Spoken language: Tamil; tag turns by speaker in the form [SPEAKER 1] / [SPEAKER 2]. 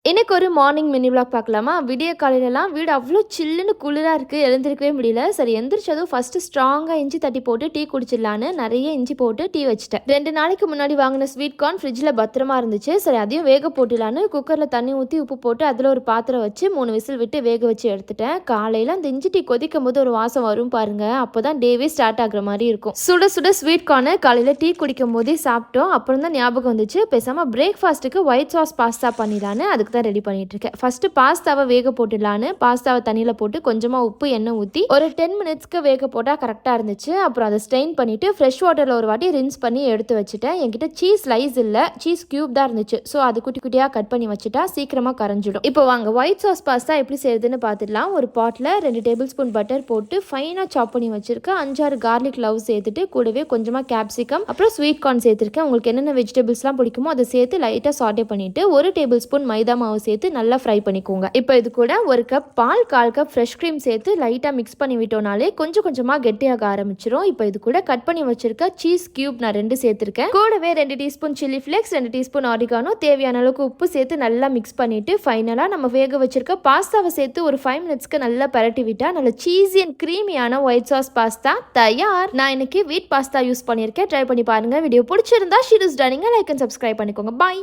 [SPEAKER 1] எனக்கு ஒரு மார்னிங் மினி விளாக் பார்க்கலாமா? விடிய காலையிலலாம் வீடு அவ்வளோ சில்லுன்னு குளிராக இருக்குது, எழுந்திருக்கவே முடியல. சரி எந்திரிச்சதும் ஃபஸ்ட்டு ஸ்ட்ராங்காக இஞ்சி தட்டி போட்டு டீ குடிச்சிடலான்னு நிறைய இஞ்சி போட்டு டீ வச்சுட்டேன். 2 நாளைக்கு முன்னாடி வாங்கின ஸ்வீட் கார்ன் ஃப்ரிட்ஜில் பத்திரமா இருந்துச்சு. சரி அதையும் வேக போட்டுலான்னு குக்கரில் தண்ணி ஊற்றி உப்பு போட்டு அதில் ஒரு பாத்திரம் வச்சு 3 விசில் விட்டு வேக வச்சு எடுத்துட்டேன். காலையில் அந்த இஞ்சி டீ கொதிக்கும் போது ஒரு வாசம் வரும் பாருங்க, அப்போ தான் டேவே ஸ்டார்ட் ஆகுற மாதிரி இருக்கும். சுட சுட ஸ்வீட் கார்னை காலையில் டீ குடிக்கும் போதே சாப்பிட்டோம். அப்புறம் தான் ஞாபகம் வந்துச்சு, பேசாமல் பிரேக்ஃபாஸ்ட்டுக்கு ஒயிட் சாஸ் பாஸ்தா பண்ணிடலான்னு அதுக்கு தான் ரெடி பண்ணிட்டு இருக்கேன். ஃபர்ஸ்ட் பாஸ்தாவை வேக போட்டுடலான்னு பாஸ்தாவை தண்ணியில போட்டு கொஞ்சமா உப்பு எண்ணெய் ஊற்றி ஒரு 10 மினிட்ஸ்க்கு வேக போட்டா கரெக்டா இருந்துச்சு. அப்புறம் அதை ஸ்ட்ரெயின் பண்ணிட்டு ஃப்ரெஷ் வாட்டர்ல ஒரு வாட்டி ரின்ஸ் பண்ணி எடுத்து வச்சுட்டேன். என்கிட்ட சீஸ் ஸ்லைஸ் இல்ல, சீஸ் கியூப் தான் இருந்துச்சு. ஸோ அது குட்டி குட்டியா கட் பண்ணி வச்சுட்டா சீக்கிரமா கரைஞ்சிடும். இப்போ வாங்க ஒயிட் சாஸ் பாஸ்தா எப்படி செய்யுதுன்னு பார்த்துடலாம். ஒரு பாட்ல 2 டேபிள் ஸ்பூன் பட்டர் போட்டு ஃபைனா சாப் பண்ணி வச்சிருக்கேன். 5-6 கார்லிக் லவ் சேர்த்துட்டு கூடவே கொஞ்சமா கேப்சிகம் அப்புறம் ஸ்வீட் கார்ன் சேர்த்திருக்கேன். உங்களுக்கு என்னென்ன வெஜிடபிள்ஸ்லாம் பிடிக்குமோ அதை சேர்த்து லைட்டா சாட்டே பண்ணிட்டு 1 டேபிள் ஸ்பூன் மைதா மாவு சேர்த்து நல்லா ஃப்ரை பண்ணிக்கோங்க. இப்போ இது கூட 1 கப் பால், 1/4 கப் ஃப்ரெஷ் க்ரீம் சேர்த்து லைட்டா மிக்ஸ் பண்ணி விட்டோம்னாலே கொஞ்சம் கொஞ்சமா கெட்டியாக ஆரம்பிச்சிடும். இப்போ இது கூட கட் பண்ணி வச்சிருக்க சீஸ் கியூப் நான் 2 சேர்த்திருக்கேன். கூடவே 2 teaspoon chilli flakes, 2 teaspoon oregano, தேவையான அளவுக்கு உப்பு சேர்த்து நல்லா மிக்ஸ் பண்ணிட்டு ஃபைனலா நம்ம வேக வச்சிருக்க பாஸ்தாவை சேர்த்து ஒரு 5 மினிட்ஸ்க்கு நல்லா பரட்டி விட்டா நல்ல சீஸி அண்ட் கிரீமியான ஒயிட் சாஸ் பாஸ்தா தயார். நான் இன்னைக்கு வீட் பாஸ்தா யூஸ் பண்ணியிருக்கேன். ட்ரை பண்ணி பாருங்க. வீடியோ பிடிச்சிருந்தா ஷீ இஸ் டனிங்க லைக் அண்ட் சப்ஸ்கிரைப் பண்ணிக்கோங்க. பாய்.